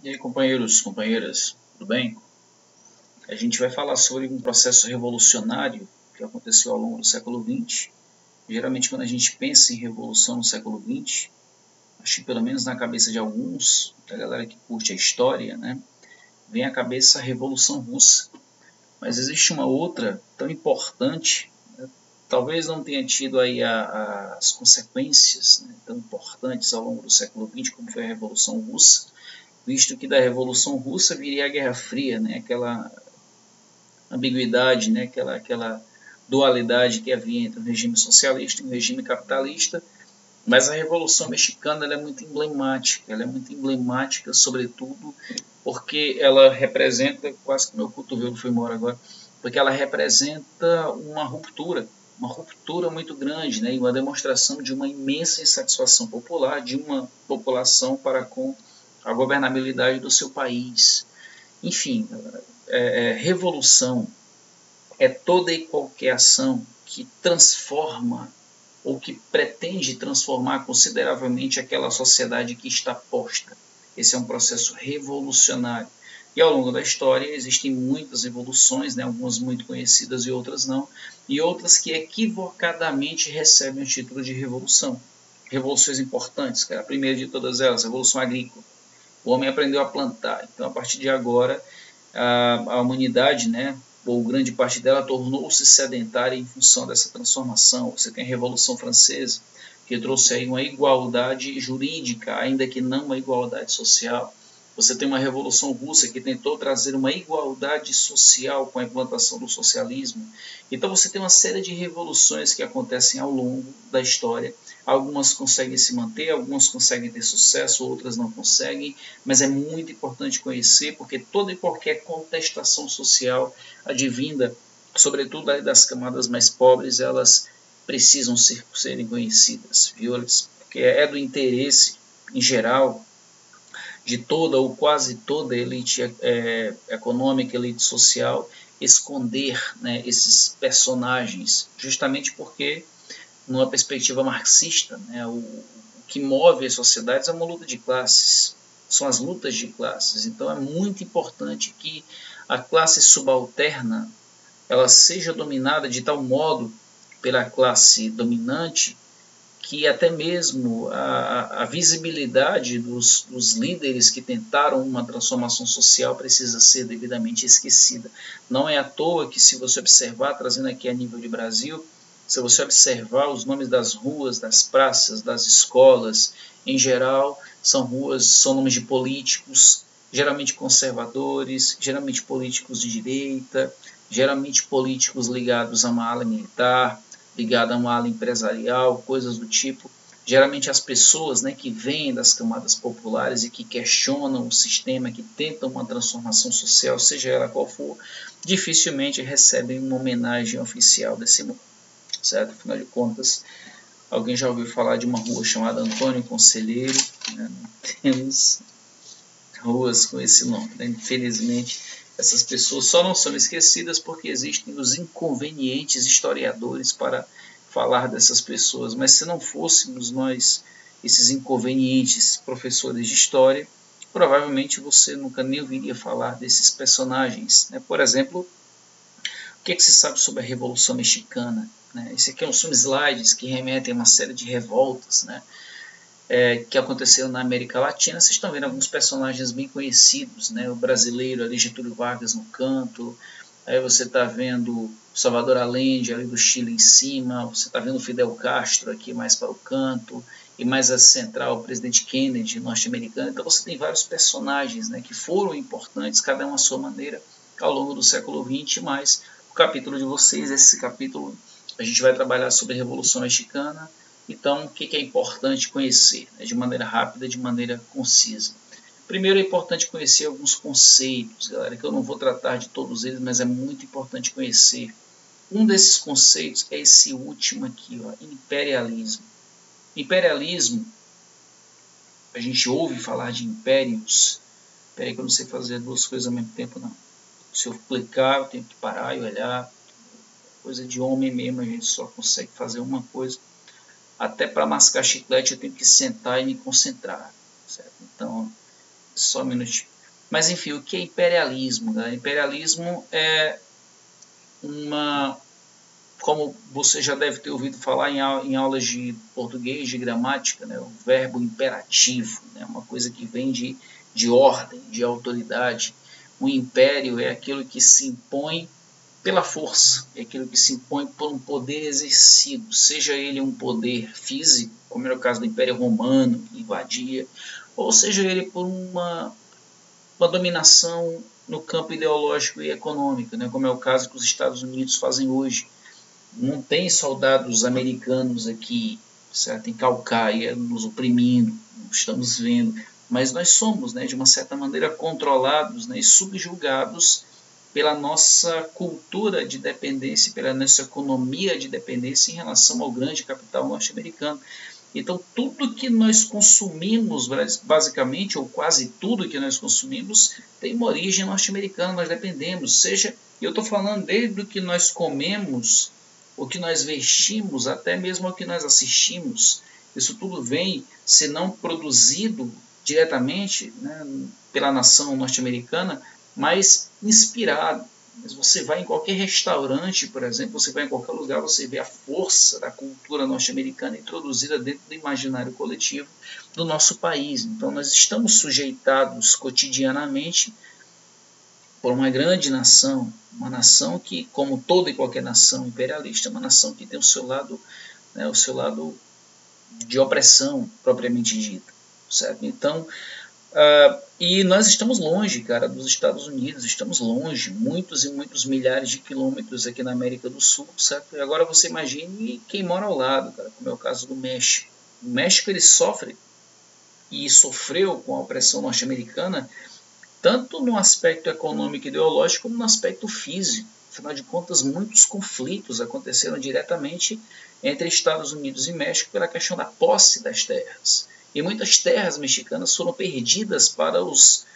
E aí, companheiros, companheiras, tudo bem? A gente vai falar sobre um processo revolucionário que aconteceu ao longo do século XX. Geralmente, quando a gente pensa em revolução no século XX, acho que pelo menos na cabeça de alguns, da galera que curte a história, né, vem à cabeça a Revolução Russa. Mas existe uma outra tão importante, né, talvez não tenha tido aí as consequências, né, tão importantes ao longo do século XX como foi a Revolução Russa, visto que da Revolução Russa viria a Guerra Fria, né, aquela ambiguidade, né, aquela dualidade que havia entre o regime socialista e o regime capitalista. Mas a Revolução Mexicana ela é muito emblemática, sobretudo porque ela representa, quase que meu cotovelo foi embora agora, porque ela representa uma ruptura muito grande, né, e uma demonstração de uma imensa insatisfação popular, de uma população para com a governabilidade do seu país. Enfim, revolução é toda e qualquer ação que transforma ou que pretende transformar consideravelmente aquela sociedade que está posta. Esse é um processo revolucionário. E ao longo da história existem muitas evoluções, né, algumas muito conhecidas e outras não, e outras que equivocadamente recebem o título de revolução. Revoluções importantes, cara. A primeira de todas elas, a Revolução Agrícola. O homem aprendeu a plantar. Então, a partir de agora, a humanidade, né, ou grande parte dela, tornou-se sedentária em função dessa transformação. Você tem a Revolução Francesa, que trouxe aí uma igualdade jurídica, ainda que não uma igualdade social. Você tem uma Revolução Russa que tentou trazer uma igualdade social com a implantação do socialismo. Então você tem uma série de revoluções que acontecem ao longo da história. Algumas conseguem se manter, algumas conseguem ter sucesso, outras não conseguem, mas é muito importante conhecer, porque toda e qualquer contestação social advinda, sobretudo das camadas mais pobres, elas precisam serem conhecidas, viu? Porque é do interesse, em geral, de toda ou quase toda a elite econômica, elite social, esconder, né, esses personagens, justamente porque, numa perspectiva marxista, né, o que move as sociedades é uma luta de classes, são as lutas de classes. Então é muito importante que a classe subalterna ela seja dominada de tal modo pela classe dominante que até mesmo a visibilidade dos líderes que tentaram uma transformação social precisa ser devidamente esquecida. Não é à toa que, se você observar, trazendo aqui a nível de Brasil, se você observar os nomes das ruas, das praças, das escolas, em geral, são nomes de políticos, geralmente conservadores, geralmente políticos de direita, geralmente políticos ligados a uma ala militar, ligada a uma ala empresarial, coisas do tipo. Geralmente as pessoas, né, que vêm das camadas populares e que questionam o sistema, que tentam uma transformação social, seja ela qual for, dificilmente recebem uma homenagem oficial desse mundo, certo? Afinal de contas, alguém já ouviu falar de uma rua chamada Antônio Conselheiro? Né? Não temos ruas com esse nome, né? Infelizmente, essas pessoas só não são esquecidas porque existem os inconvenientes historiadores para falar dessas pessoas. Mas se não fôssemos nós, esses inconvenientes professores de história, provavelmente você nunca nem ouviria falar desses personagens, né? Por exemplo, o que é que se sabe sobre a Revolução Mexicana? Né? Esse aqui são slides que remetem a uma série de revoltas, né? Que aconteceram na América Latina. Vocês estão vendo alguns personagens bem conhecidos, né? O brasileiro ali, Getúlio Vargas no canto, aí você está vendo Salvador Allende ali do Chile em cima, você está vendo Fidel Castro aqui mais para o canto, e mais a central, o presidente Kennedy, norte-americano. Então você tem vários personagens, né, que foram importantes, cada um à sua maneira, ao longo do século XX, mas o capítulo de vocês, esse capítulo, a gente vai trabalhar sobre a Revolução Mexicana. Então, o que é importante conhecer, né, de maneira rápida, de maneira concisa? Primeiro é importante conhecer alguns conceitos, galera, que eu não vou tratar de todos eles, mas é muito importante conhecer. Um desses conceitos é esse último aqui, ó, imperialismo. Imperialismo, a gente ouve falar de impérios. Espera aí que eu não sei fazer duas coisas ao mesmo tempo, não. Se eu clicar, eu tenho que parar e olhar. Coisa de homem mesmo, a gente só consegue fazer uma coisa. Até para mascar chiclete eu tenho que sentar e me concentrar, certo? Então, só um minutinho. Mas enfim, o que é imperialismo? Né? Imperialismo é como você já deve ter ouvido falar em aulas de português, de gramática, né? O verbo imperativo, né? Uma coisa que vem de ordem, de autoridade. O império é aquilo que se impõe pela força, é aquilo que se impõe por um poder exercido, seja ele um poder físico, como era o caso do Império Romano, que invadia, ou seja ele por uma dominação no campo ideológico e econômico, né, como é o caso que os Estados Unidos fazem hoje. Não tem soldados americanos aqui, certo, em Calcaia, nos oprimindo, estamos vendo, mas nós somos, né, de uma certa maneira, controlados, né, e subjugados pela nossa cultura de dependência, pela nossa economia de dependência em relação ao grande capital norte-americano. Então, tudo que nós consumimos, basicamente, ou quase tudo que nós consumimos, tem uma origem norte-americana, nós dependemos. Seja, eu estou falando desde o que nós comemos, o que nós vestimos, até mesmo o que nós assistimos. Isso tudo vem, se não produzido diretamente, né, pela nação norte-americana, mas inspirado. Mas você vai em qualquer restaurante, por exemplo, você vai em qualquer lugar, você vê a força da cultura norte-americana introduzida dentro do imaginário coletivo do nosso país. Então nós estamos sujeitados cotidianamente por uma grande nação, uma nação que, como toda e qualquer nação imperialista, é uma nação que tem o seu lado de opressão propriamente dita, certo? Então, e nós estamos longe, cara, dos Estados Unidos, estamos longe, muitos e muitos milhares de quilômetros aqui na América do Sul, certo? E agora você imagine quem mora ao lado, cara, como é o caso do México. O México, ele sofre e sofreu com a opressão norte-americana, tanto no aspecto econômico e ideológico, como no aspecto físico. Afinal de contas, muitos conflitos aconteceram diretamente entre Estados Unidos e México pela questão da posse das terras. E muitas terras mexicanas foram perdidas para os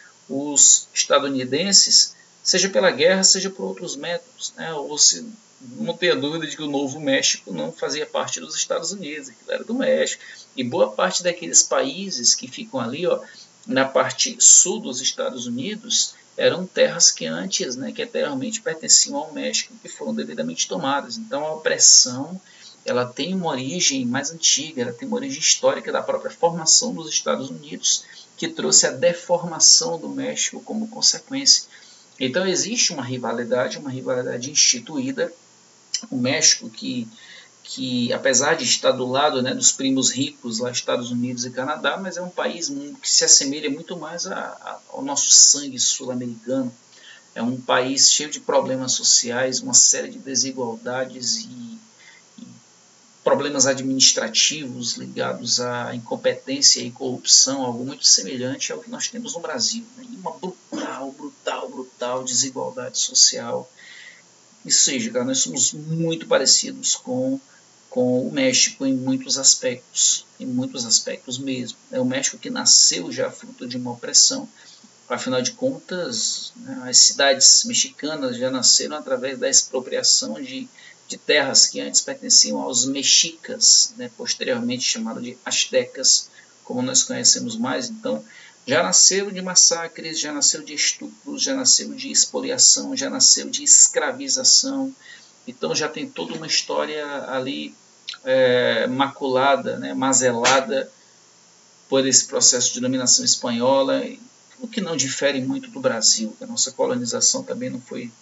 estadunidenses, seja pela guerra, seja por outros métodos. Né? Ou se, não tenha dúvida de que o Novo México não fazia parte dos Estados Unidos, aquilo era do México. E boa parte daqueles países que ficam ali, ó, na parte sul dos Estados Unidos, eram terras que antes, né, que anteriormente pertenciam ao México, que foram devidamente tomadas. Então a opressão, ela tem uma origem mais antiga, ela tem uma origem histórica da própria formação dos Estados Unidos, que trouxe a deformação do México como consequência. Então existe uma rivalidade instituída. O México, que apesar de estar do lado, né, dos primos ricos lá, Estados Unidos e Canadá, mas é um país que se assemelha muito mais ao nosso sangue sul-americano. É um país cheio de problemas sociais, uma série de desigualdades e problemas administrativos ligados à incompetência e corrupção, algo muito semelhante ao que nós temos no Brasil. Né? E uma brutal desigualdade social. Ou seja, cara, nós somos muito parecidos com o México em muitos aspectos mesmo. É o México que nasceu já fruto de uma opressão. Afinal de contas, né, as cidades mexicanas já nasceram através da expropriação de terras que antes pertenciam aos mexicas, né, posteriormente chamado de astecas, como nós conhecemos mais. Então, já nasceu de massacres, já nasceu de estupros, já nasceu de expoliação, já nasceu de escravização. Então já tem toda uma história ali maculada, né, mazelada por esse processo de dominação espanhola, o que não difere muito do Brasil. A nossa colonização também não foi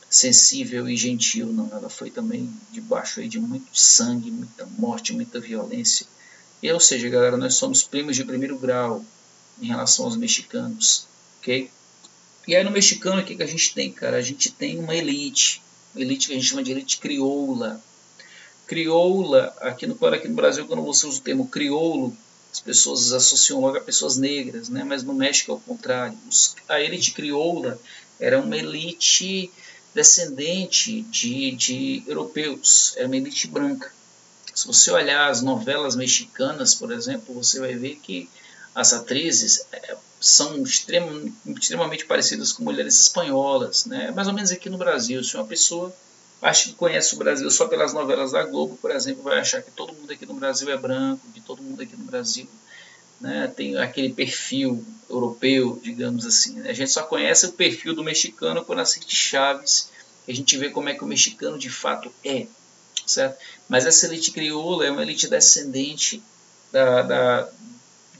sensível e gentil, não. Ela foi também debaixo aí de muito sangue, muita morte, muita violência. E, ou seja, galera, nós somos primos de primeiro grau em relação aos mexicanos, ok? E aí no mexicano, o que a gente tem, cara? A gente tem uma elite que a gente chama de elite crioula. Crioula, aqui no Brasil, quando você usa o termo crioulo, as pessoas associam logo a pessoas negras, né? Mas no México é o contrário. A elite crioula era uma elite descendente de europeus, era uma elite branca. Se você olhar as novelas mexicanas, por exemplo, você vai ver que as atrizes são extremamente parecidas com mulheres espanholas, né? Mais ou menos aqui no Brasil. Se uma pessoa acha que conhece o Brasil só pelas novelas da Globo, por exemplo, vai achar que todo mundo aqui no Brasil é branco, que todo mundo aqui no Brasil né, tem aquele perfil europeu, digamos assim. Né? A gente só conhece o perfil do mexicano quando assiste Chaves, que a gente vê como é que o mexicano de fato é, certo? Mas essa elite crioula é uma elite descendente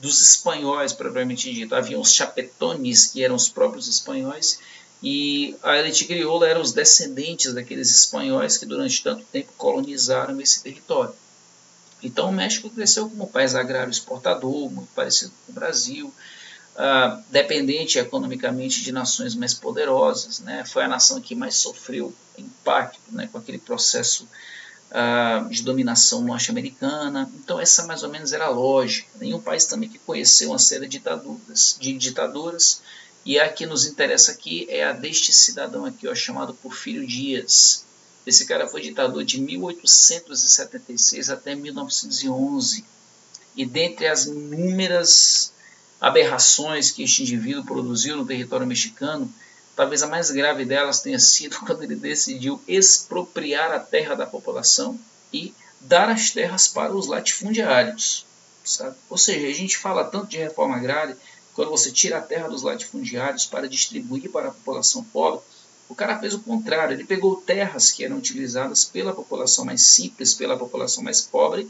dos espanhóis, propriamente dito. Havia os chapetones, que eram os próprios espanhóis, e a elite crioula eram os descendentes daqueles espanhóis que durante tanto tempo colonizaram esse território. Então o México cresceu como um país agrário exportador, muito parecido com o Brasil, dependente economicamente de nações mais poderosas, né? Foi a nação que mais sofreu impacto, né, com aquele processo de dominação norte-americana. Então essa mais ou menos era a lógica. Nenhum país também que conheceu uma série de ditaduras, e a que nos interessa aqui é a deste cidadão aqui, ó, chamado Porfírio Dias. Esse cara foi ditador de 1876 até 1911, e dentre as inúmeras aberrações que este indivíduo produziu no território mexicano, talvez a mais grave delas tenha sido quando ele decidiu expropriar a terra da população e dar as terras para os latifundiários. Sabe? Ou seja, a gente fala tanto de reforma agrária, quando você tira a terra dos latifundiários para distribuir para a população pobre, o cara fez o contrário. Ele pegou terras que eram utilizadas pela população mais simples, pela população mais pobre,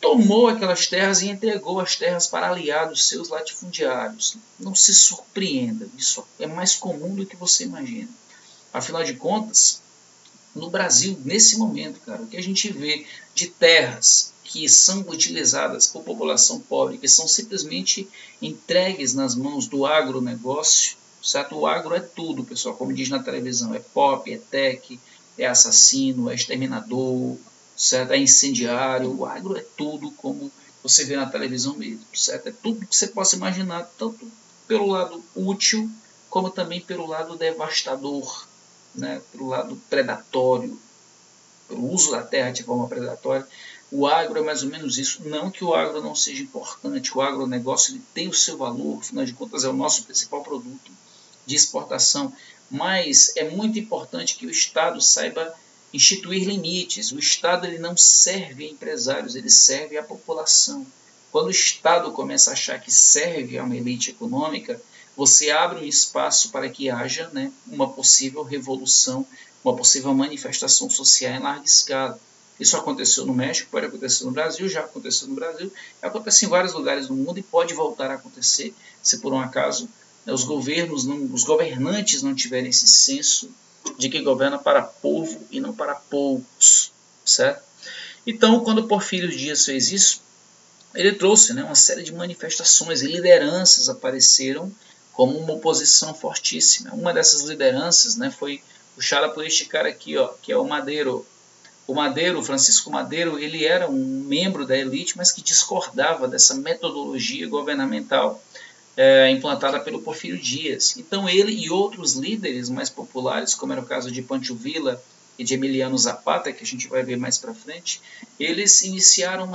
tomou aquelas terras e entregou as terras para aliados seus latifundiários. Não se surpreenda, isso é mais comum do que você imagina. Afinal de contas, no Brasil, nesse momento, cara, o que a gente vê de terras que são utilizadas por população pobre, que são simplesmente entregues nas mãos do agronegócio, certo? O agro é tudo, pessoal, como diz na televisão, é pop, é tech, é assassino, é exterminador, certo? É incendiário, o agro é tudo como você vê na televisão mesmo, certo? É tudo que você possa imaginar, tanto pelo lado útil, como também pelo lado devastador, né? Pelo lado predatório, pelo uso da terra de forma predatória. O agro é mais ou menos isso. Não que o agro não seja importante, o agronegócio ele tem o seu valor, afinal de contas é o nosso principal produto de exportação, mas é muito importante que o Estado saiba instituir limites. O Estado ele não serve a empresários, ele serve à população. Quando o Estado começa a achar que serve a uma elite econômica, você abre um espaço para que haja, né, uma possível revolução, uma possível manifestação social em larga escala. Isso aconteceu no México, pode acontecer no Brasil, já aconteceu no Brasil, acontece em vários lugares do mundo e pode voltar a acontecer se por um acaso os governantes não tiverem esse senso de que governa para povo e não para poucos, certo? Então, quando Porfírio Dias fez isso, ele trouxe, né, uma série de manifestações e lideranças apareceram como uma oposição fortíssima. Uma dessas lideranças, né, foi puxada por este cara aqui, ó, que é o Madero. O Madero, Francisco Madero, ele era um membro da elite, mas que discordava dessa metodologia governamental implantada pelo Porfírio Dias. Então ele e outros líderes mais populares, como era o caso de Pancho Villa e de Emiliano Zapata, que a gente vai ver mais para frente, eles iniciaram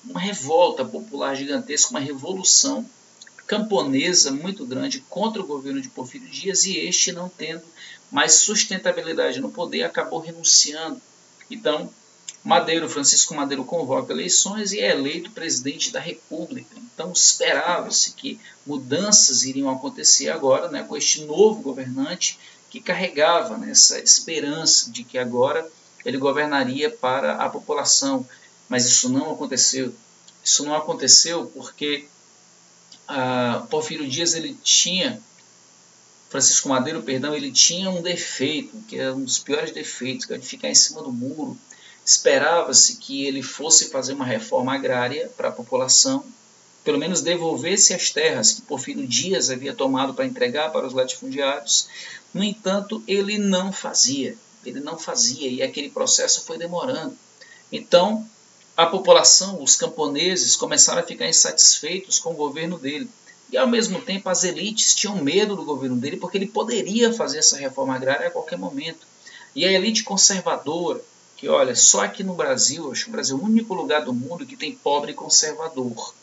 uma revolta popular gigantesca, uma revolução camponesa muito grande contra o governo de Porfírio Dias, e este, não tendo mais sustentabilidade no poder, acabou renunciando. Então Francisco Madero convoca eleições e é eleito presidente da República. Então esperava-se que mudanças iriam acontecer agora, né, com este novo governante que carregava, né, essa esperança de que agora ele governaria para a população. Mas isso não aconteceu. Isso não aconteceu porque Porfírio Dias Francisco Madero, ele tinha um defeito, que é um dos piores defeitos, que é de ficar em cima do muro. Esperava-se que ele fosse fazer uma reforma agrária para a população, pelo menos devolvesse as terras que Porfírio Dias havia tomado para entregar para os latifundiários. No entanto, ele não fazia, e aquele processo foi demorando. Então, a população, os camponeses, começaram a ficar insatisfeitos com o governo dele. E, ao mesmo tempo, as elites tinham medo do governo dele, porque ele poderia fazer essa reforma agrária a qualquer momento. E a elite conservadora, que olha, só aqui no Brasil, acho que o Brasil é o único lugar do mundo que tem pobre conservador.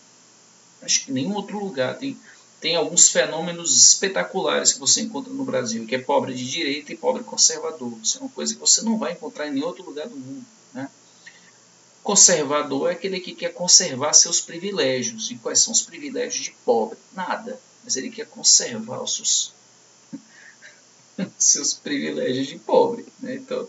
Acho que nenhum outro lugar. Tem alguns fenômenos espetaculares que você encontra no Brasil, que é pobre de direita e pobre conservador. Isso é uma coisa que você não vai encontrar em nenhum outro lugar do mundo, né? Conservador é aquele que quer conservar seus privilégios. E quais são os privilégios de pobre? Nada. Mas ele quer conservar os seus privilégios de pobre, né? Então,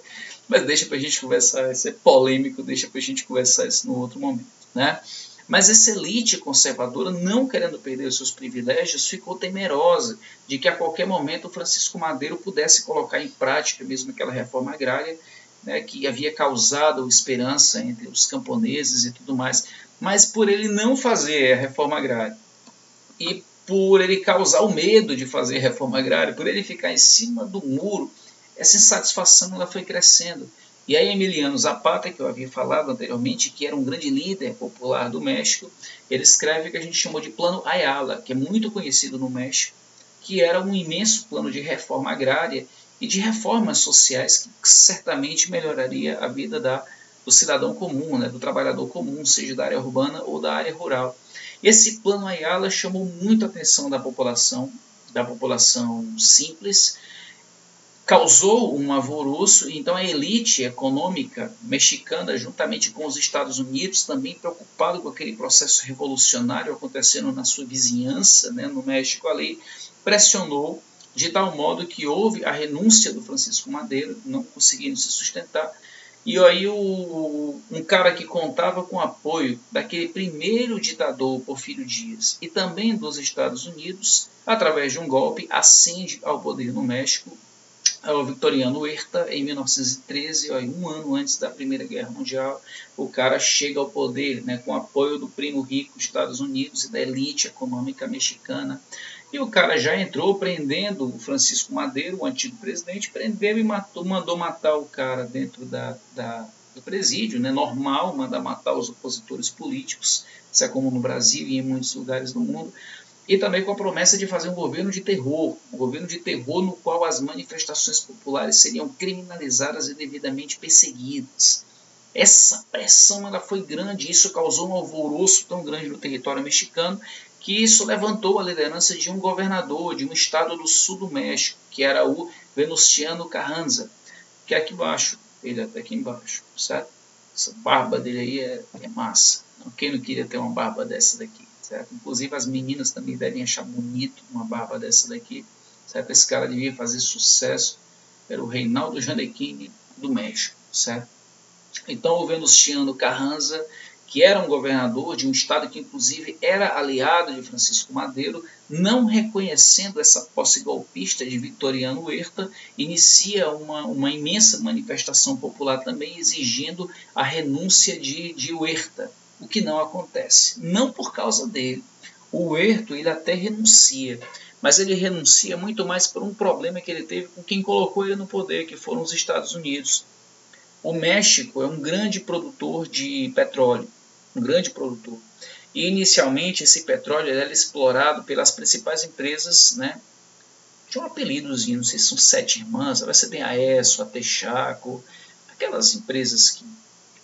mas deixa para a gente conversar, isso é polêmico, deixa para a gente conversar isso no outro momento, né? Mas essa elite conservadora, não querendo perder os seus privilégios, ficou temerosa de que a qualquer momento o Francisco Madeiro pudesse colocar em prática mesmo aquela reforma agrária, né, que havia causado esperança entre os camponeses e tudo mais, mas por ele não fazer a reforma agrária e por ele causar o medo de fazer reforma agrária, por ele ficar em cima do muro, essa insatisfação ela foi crescendo. E aí Emiliano Zapata, que eu havia falado anteriormente, que era um grande líder popular do México, ele escreve o que a gente chamou de Plano Ayala, que é muito conhecido no México, que era um imenso plano de reforma agrária e de reformas sociais que certamente melhoraria a vida do cidadão comum, né, do trabalhador comum, seja da área urbana ou da área rural. Esse plano Ayala chamou muito a atenção da população simples, causou um alvoroço, então a elite econômica mexicana, juntamente com os Estados Unidos, também preocupado com aquele processo revolucionário acontecendo na sua vizinhança, né, no México ali, pressionou de tal modo que houve a renúncia do Francisco Madeiro, não conseguindo se sustentar, e aí um cara que contava com o apoio daquele primeiro ditador, Porfírio Dias, e também dos Estados Unidos, através de um golpe, ascende ao poder no México, o Victoriano Huerta, em 1913, um ano antes da Primeira Guerra Mundial. O cara chega ao poder, né, com o apoio do primo rico dos Estados Unidos e da elite econômica mexicana. E o cara já entrou prendendo o Francisco Madeiro, o antigo presidente, prendeu e mandou matar o cara dentro do presídio, né, normal, manda matar os opositores políticos, isso é comum no Brasil e em muitos lugares do mundo. E também com a promessa de fazer um governo de terror no qual as manifestações populares seriam criminalizadas e devidamente perseguidas. Essa pressão ela foi grande, isso causou um alvoroço tão grande no território mexicano, que isso levantou a liderança de um governador de um estado do sul do México, que era o Venustiano Carranza, que é aqui embaixo, ele até aqui embaixo, certo? Essa barba dele aí é massa. Quem não queria ter uma barba dessa daqui? Certo? Inclusive as meninas também devem achar bonito uma barba dessa daqui, certo? Esse cara devia fazer sucesso, era o Reinaldo Gianecchini do México, certo? Então o Venustiano Carranza, que era um governador de um estado que inclusive era aliado de Francisco Madeiro, não reconhecendo essa posse golpista de Victoriano Huerta, inicia uma imensa manifestação popular também exigindo a renúncia de Huerta, o que não acontece, não por causa dele. O Huerta ele até renuncia, mas ele renuncia muito mais por um problema que ele teve com quem colocou ele no poder, que foram os Estados Unidos. O México é um grande produtor de petróleo, um grande produtor. E inicialmente esse petróleo era explorado pelas principais empresas, né? Tinha um apelidozinho, não sei se são 7 irmãs, vai ser bem a ESSO, a Texaco, aquelas empresas que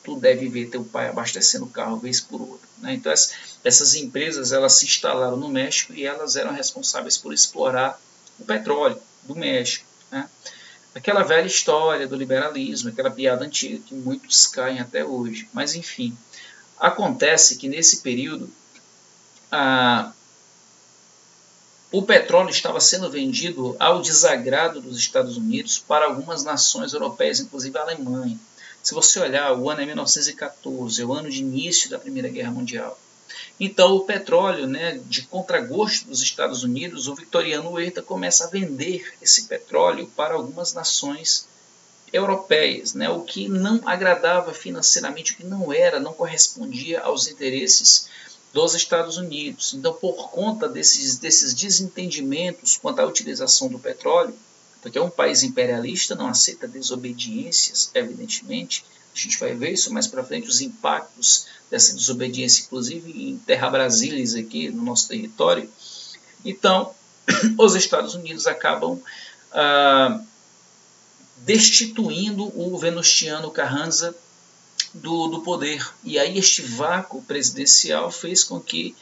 tu deve ver teu pai abastecendo o carro vez por outra, né? Então essas empresas elas se instalaram no México e elas eram responsáveis por explorar o petróleo do México, né? Aquela velha história do liberalismo, aquela piada antiga que muitos caem até hoje. Mas enfim, acontece que nesse período o petróleo estava sendo vendido ao desagrado dos Estados Unidos para algumas nações europeias, inclusive a Alemanha. Se você olhar, o ano é 1914, é o ano de início da Primeira Guerra Mundial. Então, o petróleo, né, de contragosto dos Estados Unidos, o Victoriano Huerta começa a vender esse petróleo para algumas nações europeias, né, o que não agradava financeiramente, o que não correspondia aos interesses dos Estados Unidos. Então, por conta desses desentendimentos quanto à utilização do petróleo, porque é um país imperialista, não aceita desobediências, evidentemente. A gente vai ver isso mais para frente, os impactos dessa desobediência, inclusive em Terra Brasília, aqui no nosso território. Então, os Estados Unidos acabam destituindo o Venustiano Carranza do poder. E aí este vácuo presidencial fez com que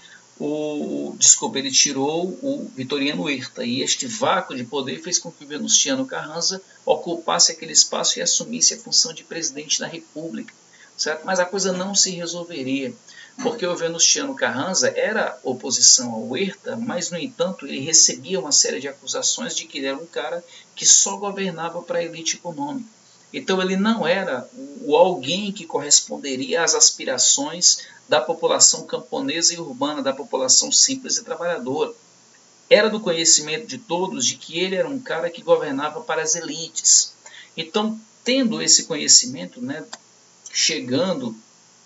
ele tirou o Victoriano Huerta, e este vácuo de poder fez com que o Venustiano Carranza ocupasse aquele espaço e assumisse a função de presidente da República, certo? Mas a coisa não se resolveria, porque o Venustiano Carranza era oposição ao Huerta, mas, no entanto, ele recebia uma série de acusações de que ele era um cara que só governava para a elite econômica. Então, ele não era o alguém que corresponderia às aspirações da população camponesa e urbana, da população simples e trabalhadora. Era do conhecimento de todos de que ele era um cara que governava para as elites. Então, tendo esse conhecimento, né, chegando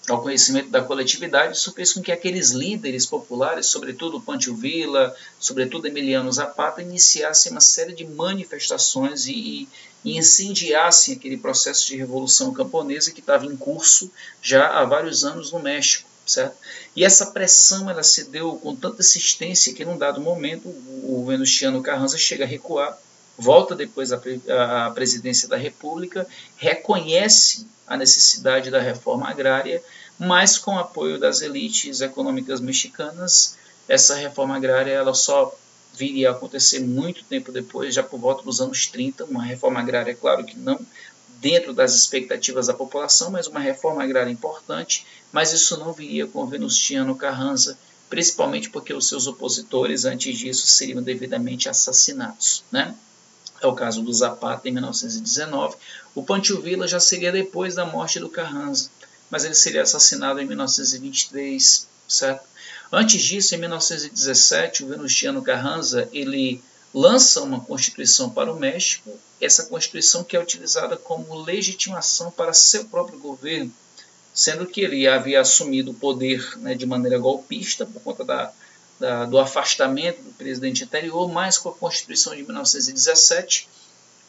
ao conhecimento da coletividade, isso fez com que aqueles líderes populares, sobretudo Pancho Villa, sobretudo Emiliano Zapata, iniciassem uma série de manifestações e incendiassem aquele processo de revolução camponesa que estava em curso já há vários anos no México, certo? E essa pressão ela se deu com tanta insistência que, num dado momento, o Venustiano Carranza chega a recuar, volta depois à presidência da República, reconhece a necessidade da reforma agrária, mas com o apoio das elites econômicas mexicanas, essa reforma agrária ela só viria a acontecer muito tempo depois, já por volta dos anos 30, uma reforma agrária, claro que não dentro das expectativas da população, mas uma reforma agrária importante, mas isso não viria com Venustiano Carranza, principalmente porque os seus opositores, antes disso, seriam devidamente assassinados, né? É o caso do Zapata em 1919. O Pancho Villa já seria depois da morte do Carranza, mas ele seria assassinado em 1923, certo? Antes disso, em 1917, o Venustiano Carranza ele lança uma constituição para o México, essa constituição que é utilizada como legitimação para seu próprio governo, sendo que ele havia assumido o poder, né, de maneira golpista por conta do afastamento do presidente anterior, mas com a Constituição de 1917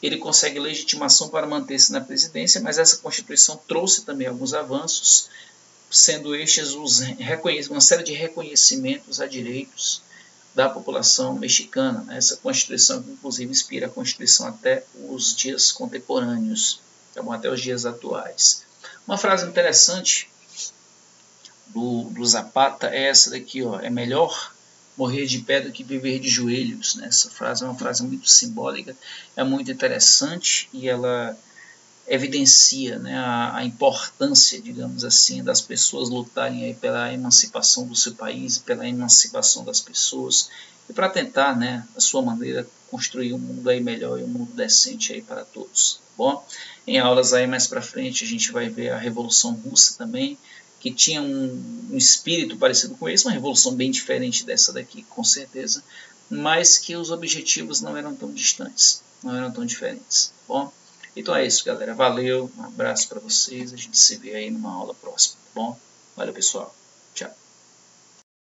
ele consegue legitimação para manter-se na presidência, mas essa Constituição trouxe também alguns avanços, sendo estes uma série de reconhecimentos a direitos da população mexicana. Essa Constituição, inclusive, inspira a Constituição até os dias contemporâneos, até os dias atuais. Uma frase interessante do Zapata é essa daqui, ó, é melhor morrer de pé do que viver de joelhos, né? Essa frase é uma frase muito simbólica, é muito interessante e ela evidencia, né, a importância, digamos assim, das pessoas lutarem aí pela emancipação do seu país, pela emancipação das pessoas e para tentar, né, a sua maneira, construir um mundo aí melhor e um mundo decente aí para todos. Tá bom? Em aulas aí mais para frente a gente vai ver a Revolução Russa também, que tinha um espírito parecido com esse, uma revolução bem diferente dessa daqui, com certeza, mas que os objetivos não eram tão distantes, não eram tão diferentes. Tá bom? Então é isso, galera. Valeu, um abraço para vocês. A gente se vê aí numa aula próxima, tá bom? Valeu, pessoal. Tchau.